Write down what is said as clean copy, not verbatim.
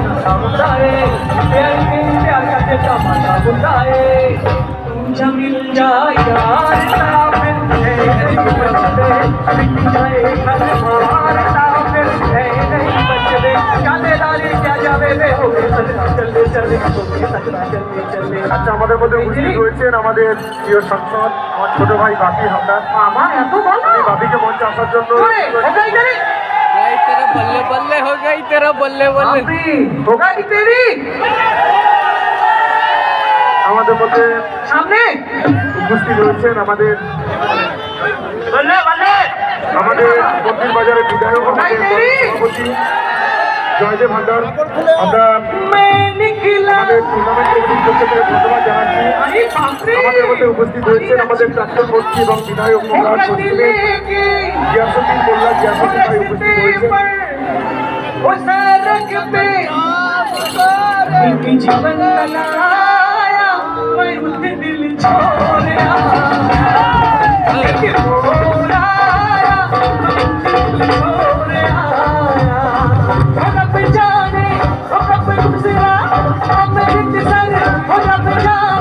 नशा होता है प्यार के प्यार का जैसा मजा होता है तुझे मिल जाए यार फिर नहीं बचते मिट जाए घर बार फिर नहीं बचते जाने डाली क्या जावे वे हो गए सजना चले चले हो गए सजना चले चले। আচ্ছা, আমাদের মধ্যে উপস্থিত রয়েছেন আমাদের প্রিয় সাংসদ আমার ছোট ভাই বাপি হালদার। আমার এত বলো এই বাপিকে মঞ্চে আসার জন্য हो गई तेरी तेरा बल्ले बल्ले हो गई तेरा बल्ले बल्ले बापी हो गई तेरी আমাদের মধ্যে सामने উপস্থিত রয়েছেন আমাদের बल्ले बल्ले আমাদের মন্দির বাজারের বিধায়ক আমাদের সভাপতি জয়দেব হালদার। আমরা मैं निकला আমাদের টুর্নামেন্ট কমিটির পক্ষ থেকে ধন্যবাদ জানাচ্ছি। अरे बाप रे আমাদের মধ্যে উপস্থিত রয়েছেন আমাদের প্রাক্তন মন্ত্রী এবং বিধায়ক মোল্লার গিয়াসুদ্দিন মোল্লা গিয়াসুদ্দিন ভাই উপস্থিত রয়েছেন। वो सड़क पे एक जीवन बनाया मैं उससे दिल छोड़ आया एक मोड़ आया दिल छोड़ आया रब जाने रब गुजरा मेरे सर रब जाने